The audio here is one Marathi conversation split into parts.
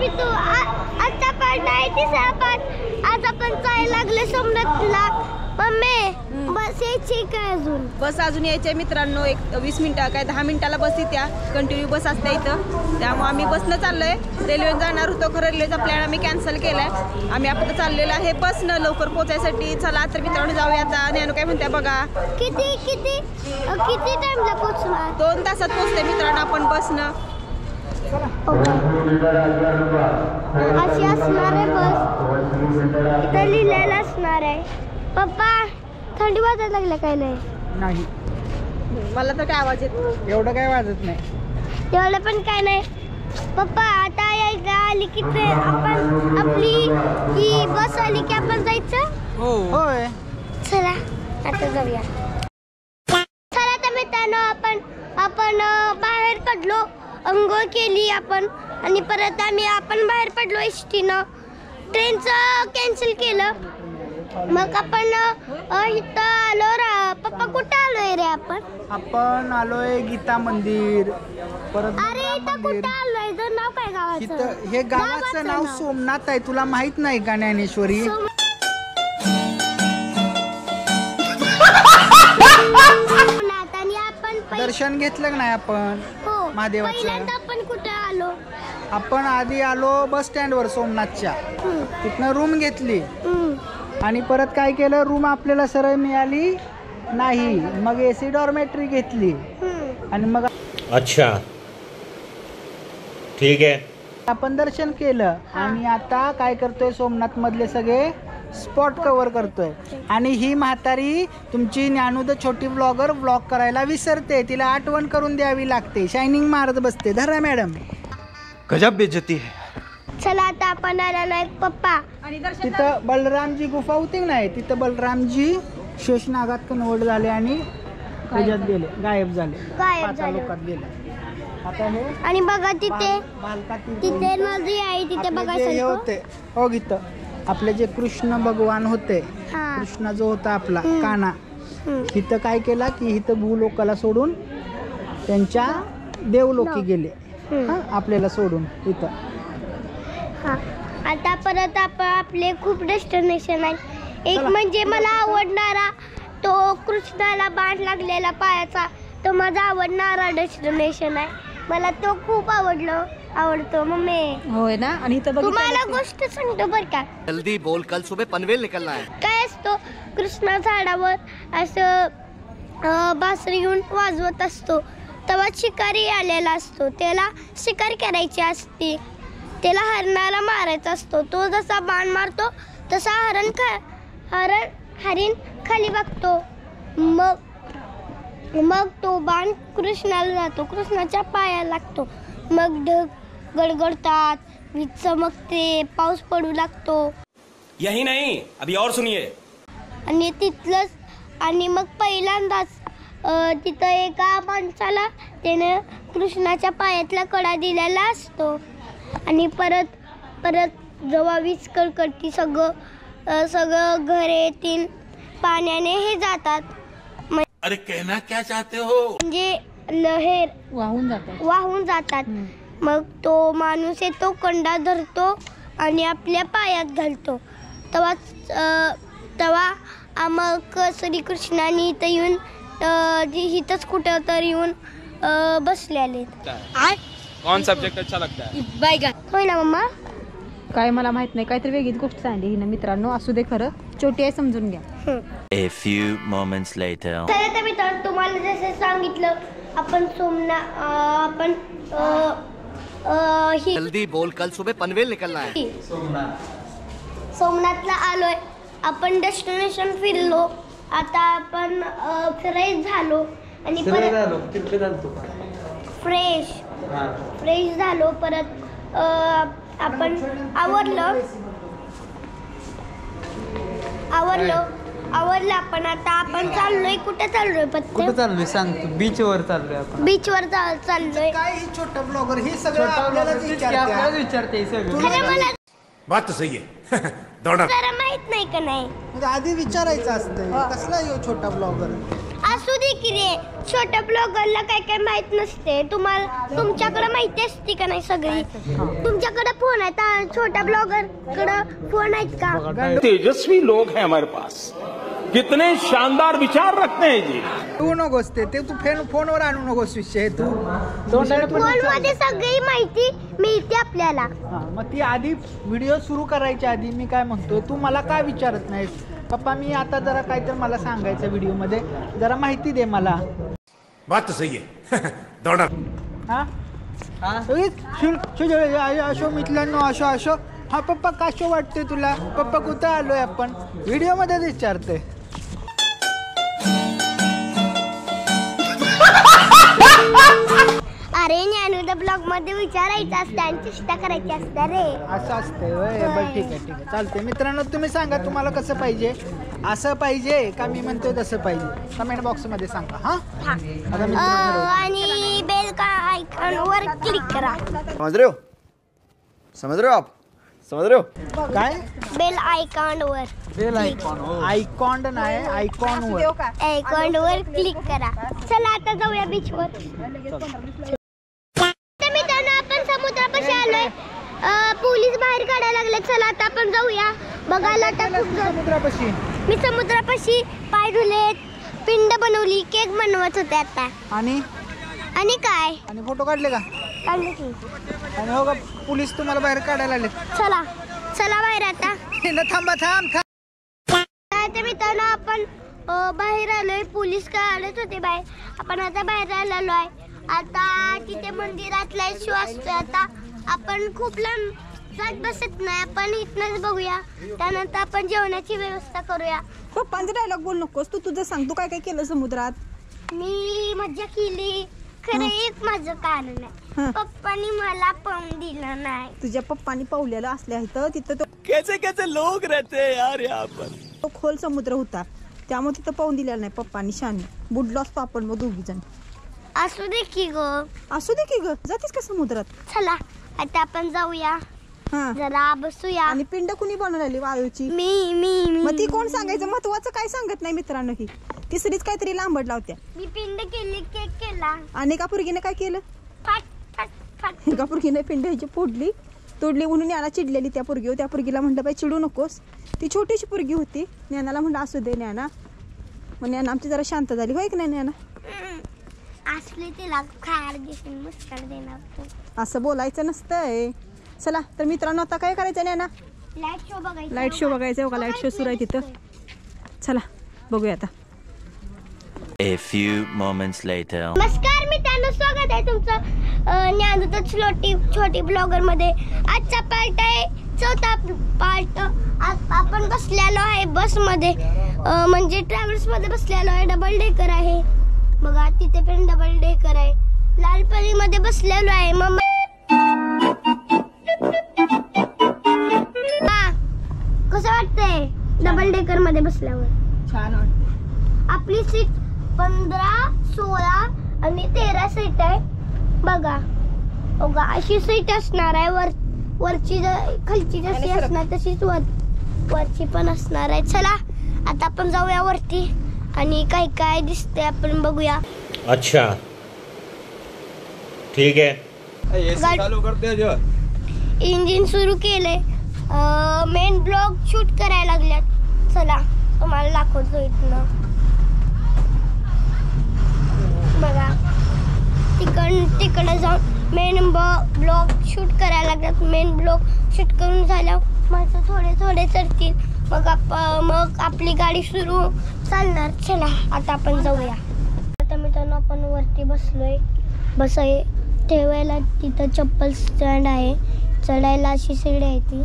पितू आता पण नाही तिसरा पण आज आपण जायला लागले सोमनाथला. मम्मी बस यायची काय अजून? बस अजून यायचे मित्रांनो. 20 मिनिटं काय 10 मिनिटाला बस येत्या. कंटिन्यू बस असते इथं. त्यामुळे आम्ही बसनं चाललोय. रेल्वेने जाणार होतो खरं रेल्वेचा प्लॅन आम्ही कॅन्सल केलाय. आम्ही आता चाललेलो आहे बसनं लवकर पोहोचायसाठी. चला तर मित्रांनो जाऊया आता. ज्ञानू काय म्हणते बघा. किती टाइमला पोहोचणार? 2 तासात पोहोचते मित्रांनो आपण बसनं. अशी असणार आहे बस. इथं लिहिलेलं असणार आहे. पप्पा थंडी वाजायला लागलं काय? नाही मला तर काय आवाज येतो एवढं काय वाजत नाही. एवढं पण काय नाही पप्पा. आता यायला आली की आपण आपली ही बस आली की आपण जायचं. होय चला आता जाऊया. चला तर मित्रांनो आपण बाहेर पडलो. अंघोळ केली आपण आणि परत आपण बाहेर पडलो. एसटीनं ट्रेनचं कॅन्सल केलं. मग आपण इथं आलो. पप्पा कुठं आलोय रे आपण आलोय गीता मंदिर. परत अरे इथं कुठं आलोय? नाव काय गावाचं? हे गावाचं नाव सोमनाथ आहे. तुला माहित नाही का ज्ञानेश्वरी? दर्शन घेतलं का नाही आपण महादेवाचं? आपण कुठं आलो? आपण आधी आलो बस स्टँड वर सोमनाथच्या. तिथनं रूम घेतली आणि परत काय केलं, रूम आपल्याला सरळ मिळाली नाही. मग एसी डॉर्मेटरी घेतली आणि मग अच्छा ठीक आहे आपण दर्शन केलं. आणि आता काय करतोय, सोमनाथ मधले सगळे स्पॉट कव्हर करतोय. आणि ही म्हातारी तुमची ज्ञानू द छोटी ब्लॉगर व्लॉग करायला विसरते. तिला आठवण करून द्यावी लागते. शायनिंग मारत बसते. धरा मॅडम. गजब बेइज्जती है. चला आता आपण आलेलो आहे पप्पा. तिथं बलरामजी गुफा होती नाही, तिथं बलरामजी शेषनागात कन्वर्ट झाले आणि त्याच्यात गेले, गायब झाले. लोकात गेले. आता हे आणि बघा तिथे नदी आहे. तिथे बघायचं होते हो गीत. आपले जे कृष्ण भगवान होते, कृष्ण जो होता आपला काना, इथं काय केला की इथं भूलोकाला सोडून त्यांच्या देवलोकी गेले. आपल्याला सोडून इथं. आता परत आपले खूप डेस्टिनेशन आहे. एक म्हणजे मला आवडणारा तो कृष्णाला बाण लागलेला पायाचा, तो माझा आवडणारा डेस्टिनेशन आहे. मला तो खूप आवडतो मम्मी. होय ना. आणि इथं तुम्हाला गोष्ट सांगतो बरं का. जल्दी बोल, कल सुबह पनवेल निकलना है. काय असतो, कृष्णा झाडावर असं बासरी घेऊन वाजवत असतो. तेव्हा शिकारी आलेला असतो. त्याला शिकार करायची असते. त्याला हरणाला मारायचा असतो. तो जसा बाण मारतो तसा हरिण खाली बघतो. मग तो बाण कृष्णाला जातो. कृष्णाच्या पायाला लागतो. मग ढग गडगडतात, वीज चमकते, पाऊस पडू लागतो. यही नहीं, अभी और सुनिए. आणि तिथलंच आणि मग पहिल्यांदाच तिथं एका माणसाला त्याने कृष्णाच्या पायातला कडा दिलेला असतो. आणि परत जेव्हा वीज कडकडती सगळं घरे तीन पाण्याने हे जातात. अरे कहना क्या चाहते हो? म्हणजे लहेर वाहून जातात. मग तो माणूस तो कंडा धरतो आणि आपल्या पायात घालतो. तेव्हा मग श्रीकृष्णाने इथं येऊन इथंच कुठं तर येऊन बसलेले. कौन सब्जेक्ट अच्छा लगता है? होय ना मम्मा? काय मला माहित नाही. काहीतरी वेगळीच गोष्ट सांगली ही ना मित्रांनो. असू दे, खरं छोटी आहे, समजून घ्या. A few moments later. तर मित्रांनो तुम्हाला जसं सांगितलं आपण जल्दी बोल, कल सुबह पनवेल निकलना है. सोमनाथला आलोय. आपण डेस्टिनेशन फिरलो. आता आपण फ्रेश झालो आणि फ्रेश झालो. परत आपण आवरलं आपण. आता आपण चाललोय. कुठे चाललोय? कुठे चाललोय सांग तू? बीचवर चाललोय आपण. बीचवर चाललोय. काय छोटा ब्लॉगर हे सगळं आपल्यालाच विचारते खरं मला बात तो सही है. दौड़ा. जरा माहित नाही का नाही? आधी विचारायचं असतं कसला यो छोटा ब्लॉगर. असू दे की रे, छोट्या ब्लॉगरला काय काय माहित नसते. तुमच्याकडे माहिती असते का नाही सगळी? तुमच्याकडे फोन आहेत, छोट्या ब्लॉगर कडे फोन आहेत का? तेजस्वी लोग हैं हमारे पास, कितने शानदार विचार रखते हैं जी. तू नकोस ते तू फोनवर आणू नकोस विषय. तू फोन मध्ये सगळी माहिती मिळते आपल्याला. मग ती आधी व्हिडिओ सुरू करायच्या आधी मी काय म्हणतोय, तू मला काय विचारत नाहीस? पप्पा मी आता जरा काहीतरी मला सांगायचं व्हिडिओ मध्ये, जरा माहिती दे मला. बात तो सही है. दौड़ा. अशो मित्रांनो, अशो हा पप्पा का शो वाटते तुला? पप्पा कुठं आलोय आपण? व्हिडिओ मध्ये विचारते. अरे ज्ञानू ब्लॉग मध्ये विचारायचं असतं आणि चेष्टा करायची असते रे. असं असते बरं, ठीक आहे चालते. मित्रांनो तुम्ही सांगा तुम्हाला कसं पाहिजे, असं पाहिजे का मी म्हणतोय तसं पाहिजे? कमेंट बॉक्स मध्ये सांगा. हा आता मित्रांनो, आणि बेल का आयकॉन वर क्लिक करा. समझ रहे हो आप? समझ रहे हो? काय बेल आयकॉन वर, बेल आयकॉन नाही, आयकॉन वर क्लिक करा. चला आता जाऊया बीच वर. मित्रांनो आपण समुद्रापाशी आलोय. पोलीस बाहेर काढायला लागले. चला आता आपण जाऊया बघायला. समुद्रापाशी मी समुद्रापाशी पाय धुलेत, पिंड बनवली, केक बनवत होते आता. आणि काय आणि फोटो काढले का? काढले की. आणि हो का पोलीस तुम्हाला बाहेर काढायला आले? चला बाहेर आता. थांबा. काय ते मित्रांनो आपण बाहेर आलोय. पोलीस काढत होते बाहेर. आपण आता बाहेर आलेलो आहे. आता तिथे मंदिरातला शो असतो. आता आपण खूप लांब जात बसत नाही, आपण इथनच बघूया. त्यानंतर आपण जेवणाची व्यवस्था करूया. पप्पांचा डायलॉग बोल नकोस, तू तुझं सांग. तू काय काय केलं समुद्रात? मी मज्जा केली. खरं एक माझं कारण आहे, पप्पानी मला पाहून दिलं नाही. तुझ्या पप्पानी पावलेलं असल्या इथं तिथं कैसे लोग रहते हैं यार यहाँ पर. तो खोल समुद्र होता, त्यामुळे तिथं पाहून दिलेलं नाही पप्पानी. शाने बुडलोच आपण मग दोघी जण. असू दे की ग, जातीस का समुद्रात? चला आता आपण जाऊया, जरा बसूया. आणि पिंड कुणी बनवलेली वाळूची? मी मग ती कोण सांगायचं? महत्वाचं काय सांगत नाही मित्रांनो. की तिसरीच काहीतरी लांबड लावत्या. मी पिंड केली, केक केला. आणि एका पोरगीने काय केलं? फाट. एका पोरगीने पिंड ह्याची तोडली म्हणून ज्ञाना चिडलेली त्या पोरगीवर. त्या पोरगीला म्हणलं बाई चिडू नकोस, ती छोटीशी पोरगी होती. ज्ञानाला म्हणलं असू दे ज्ञाना. मग ज्ञाना आमची जरा शांत झाली, होय की नाही ज्ञाना? असले तिला खार घेऊन मुस्कान देणार. असं बोलायचं नसतंय. चला तर मित्रांनो आता काय करायचं ज्ञाना? लाईट शो बघायचा. बघा लाईट शो सुरू आहे तिथं. चला बघूया आता. A few moments later. नमस्कार मित्रांनो, स्वागत आहे तुमचं ज्ञानूद छोटी ब्लॉगर मध्ये. आजचा पार्ट आहे 4था पार्ट. आपण बसलेलो आहे बस मध्ये, म्हणजे ट्रॅव्हल्स मध्ये बसलेलो आहे. डबल डेकर आहे बघा, तिथे पण डबल डेकर आहे. लालपरी मध्ये बसलेलो आहे. कसं वाटतंय डबल डेकर मध्ये बसल्यावर? छान वाटतं. आपली सीट 15, 16 आणि 13 सीट आहे बघा. अशी सीट असणार आहे. वरची खालची जशी असणार तशीच वरची पण असणार आहे. चला आता आपण जाऊया वरती आणि काय काय दिसतंय आपण बघूया. अच्छा ठीक है. चालू करते जो इंजिन सुरू केले. मेन ब्लॉग शूट करायला लागल्यात. चला तुम्हाला दाखवतो इथनं बघा. तिकडे जाऊन मेन ब्लॉग शूट करायला लागतात. मेन ब्लॉग शूट करून झाल्यावर माझं थोडे चढतील. मग आपली गाडी सुरू चालणार. चला आता आपण जाऊया. आता मित्रांनो आपण वरती बसलोय. बस आहे ठेवायला तिथं चप्पल स्टँड आहे. चढायला अशी सीडी आहे ती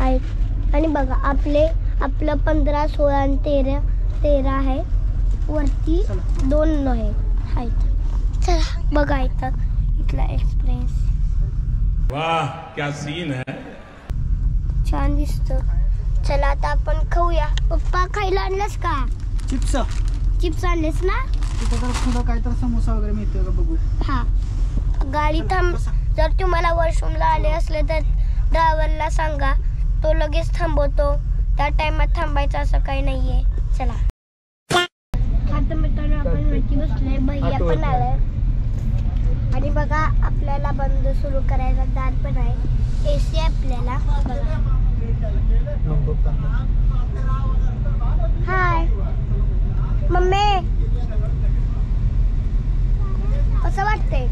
आहे. आणि बघा आपलं 15, 16 आणि 13 आहे. वरती 2 आहेत. चला बघा इथला एक्सप्रेस. वाह क्या सीन है. छान दिसत. चला आता आपण खाऊया. पप्पा खायला आणलंस का? चिप्स आणलेस ना? तिथं काय तर समोसा वगैरे मिळतोय का बघू. हा गाडी थांब. जर तुम्हाला वॉशरूमला आले असले तर ड्रायव्हरला सांगा, तो लगेच थांबवतो. त्या टाइमात थांबायचं असं काही नाहीये. चला आता मित्रांनो बसले, भैया पण आलाय आणि बघा आपल्याला बंद सुरू करायचा दार पण आहे. AC आपल्याला बघा. हाय मम्मी, कसं वाटतंय?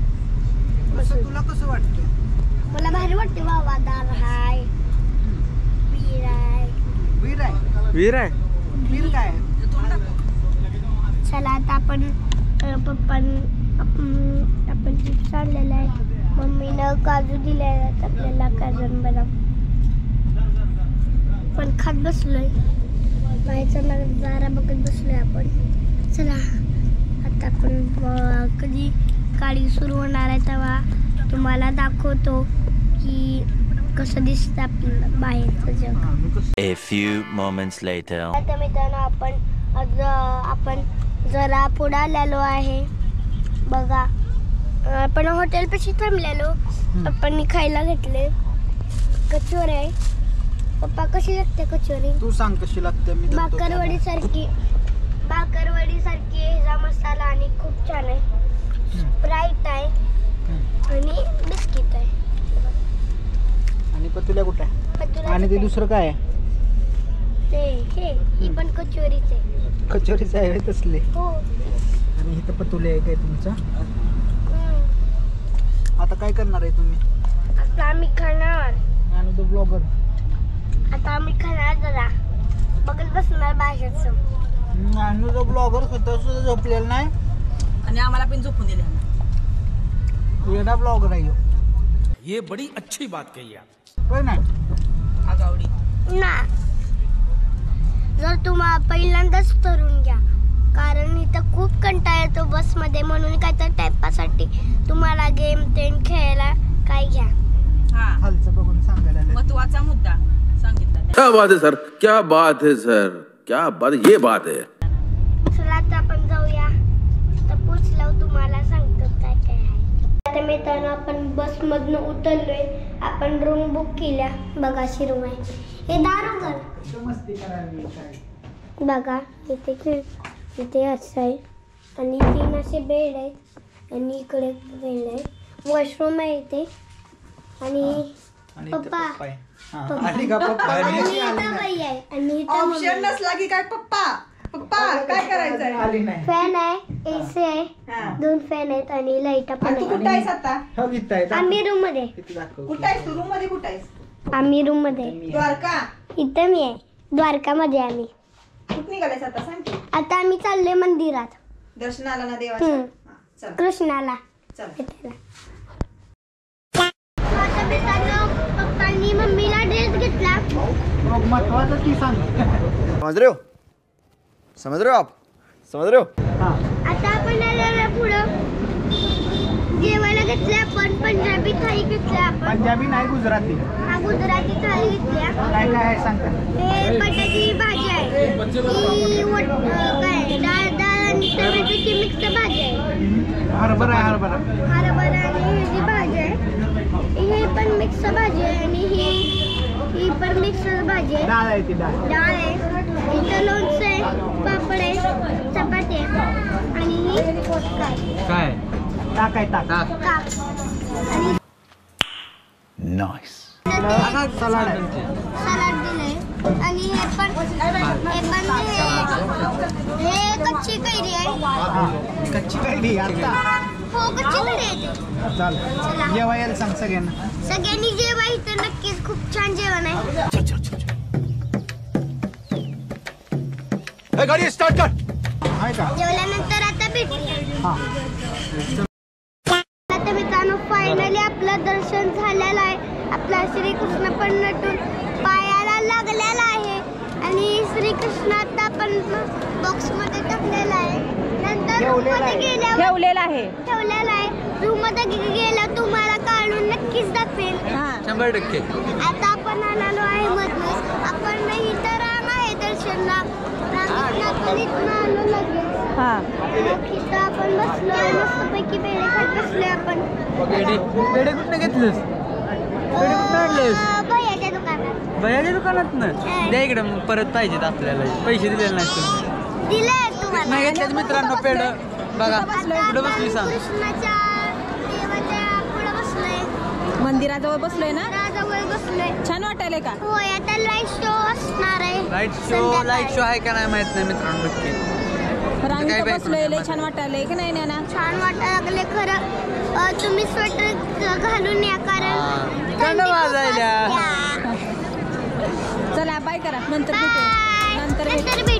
तुला कसं वाटतं? मला भारी वाटते बाबा. दार हाय, वीर आहे. वीर आहे. वीर आहे. वीर काय? चला आता आपण चिप्स आणलेलं आहे. मम्मीनं काजू दिले आहेत आपल्याला, काजून बदाम पण खात बसलोय. बाहेरचा नजारा बघत बसलोय आपण. चला आता आपण कधी गाडी सुरू होणार आहे तेव्हा तुम्हाला दाखवतो की कसं दिसतं आपलं बाहेरचं जग. A few moments later. आता मित्रांनो आपण जरा पुढे आलेलो आहे बघा. आपण हॉटेलपाशी थांबलेलो. आपण खायला घेतले कचोरी आहे. पप्पा कशी लागते कचोरी? तू सांग कशी लागते. मी भाकरवडी सारखी ह्याचा मसाला आणि खूप छान आहे. स्प्राईट आहे आणि बिस्किट आहे. आणि पतुल्या कुठे आहे? पतुला आणि ते दुसरं काय आहे? ही पण कचोरीच आहे. कचोरीच आहे तसले. हो. आणि इथं पतुले आहे काय तुमचा? आता काय करणार आहे तुम्ही? आता आम्ही खाणार. आणि तो ब्लॉगर आता आम्ही खाणार जरा बघत बसणार बाहेरचं. आणि तो ब्लॉगर स्वतः सुद्धा झोपलेला नाही आणि आम्हाला पण झोपून दिले. वेडा ब्लॉगर आहे ह्यो. ये बड़ी अच्छी बात कही आप. होय ना? आगावडी ना जर तुम्हाला पहिल्यांदाच तरुण घ्या, कारण इथं खूप कंटाळा येतो बसमध्ये. म्हणून काय तर टाइमपाससाठी तुम्हाला गेम तेन खेळायला काय घ्या. हा खालचं बघून सांगायला लागले. महत्वाचा मुद्दा सांगितला. क्या बात है सर, क्या बात है सर, क्या बात, ये बात है. चला आता आपण जाऊया. तर पोचल्यावर तुम्हाला सांगतो काय काय आहे. आता मित्रांनो आपण बसमधनं उतरलोय. आपण रूम बुक केल्या. बघा अशी रूम आहे. हे दार उघड. मस्ती करायला काय? बघा इथे असं आहे आणि 3 असे बेड आहेत आणि इकडे बेड आहे. वॉशरूम आहे इथे आणि पप्पा आली का पप्पा? आणि इथं बाई आहे आणि इथं मम्मी. ऑप्शन नसला की काय पप्पा काय करायचंय? आली नाही. फॅन आहे, AC आहे, 2 फॅन आहेत आणि लाईट पण तू आहे. कुठं आहेस आता? हो इथं आहे. आम्ही रूम मध्ये. किती दाखव. कुठं आहेस तू? रूम मध्ये कुठं आहेस? आम्ही रूम मध्ये. द्वारका इथं मी आहे द्वारकामध्ये. आम्ही कुठं निघालायस आता सांग की. आता आम्ही चाललोय मंदिरात दर्शनाला ना देवाच्या. हा, चल कृष्णाला चल. भेटायला. आता मित्रांनो पप्पांनी मम्मीला ड्रेस घेतला. मग महत्वाचं ती सांग. समझ रहे हो? समझ रहे हो आप? समझ रहे हो? हा. आता आपण आलेलो पुढं जेवायला घेतल्या. आपण पंजाबी थाळी घेतल्या. आपण पंजाबी नाही गुजराती. हा गुजराती थाळी घेतल्या. काय काय आहे सांग. हे बटाट्याची भाजी आहे. ही काय डाळ आणि टोमॅटोची मिक्स भाजी आहे. हरभरा हरभरा आणि ह्याची भाजी आहे. ही पण मिक्स भाजी आहे आणि ही पण मिक्स भाजी आहे. डाळ आहे ती डाळ. डाळ आहे. इथं लोणचं आहे, पापड आहे, चपाती आहे आणि ही काय ताक आहे. ताक काप आणि नाइस. सलाड आहे. सलाड दिलंय आणि हे कच्ची कैरी आहे. हा. कच्ची कैरी आता. हो कच्ची कैरी आहे ती. चाल चला. जेवायला सांग सगळ्यांना. सगळ्यांनी जेवा. इथं नक्कीच खूप छान जेवण आहे. गाड़ी स्टार्ट कर. आहे का? जेवल्यानंतर आता भेटूया. हा. आता मित्रांनो फायनली आपलं दर्शन झालेलं आहे. आपला श्रीकृष्ण पण नटून पायाला लागलेला आहे आणि श्रीकृष्ण आता आपण बॉक्स मध्ये टाकलेला आहे. नंतर रूम मध्ये गेल्यावर ठेवलेला आहे. ठेवलेला आहे. रूम मध्ये गेल्यावर तुम्हाला काढून नक्कीच दाखवेल. 100%. आता आपण आलेलो आहे मधून. आपण इथं रांग आहे दर्शनला. रांगेतनं इथनं आलो लगेच. इथं आपण बसलोय मस्तपैकी पेढे खात बसलोय आपण. पेढे कुठनं घेतलंस? पेढे कुठनं आणलेस? भैयाच्या दुकानात. भैयाच्या दुकानात ना द्या इकडे. मग परत पाहिजेत आपल्याला. पैसे दिलेले नाहीत तुम्ही. दिलंय तुम्हाला. नाही घेतल्याच मित्रांनो पेढ. बघा कुठं बसलोय? कुठं बसली सांग कृष्णाच्या देवाच्या पुढे बसलोय, मंदिराजवळ बसलोय ना. जवळ बसलोय. छान वाटायलंय का? होय, आता लाईट शो असणार आहे. लाईट शो आहे का नाही माहित नाही मित्रांनो नक्की. रांगेत काय बाई बसलोय, लय तुला छान वाटायलंय की नाही ना. छान वाटायला लागले खरं. तुम्ही स्वेटर घालून या कारण थंड वाजायला. या. चला बाय करा, नंतर बाय. भेटू. नंतर भेटू. नंतर भेटू.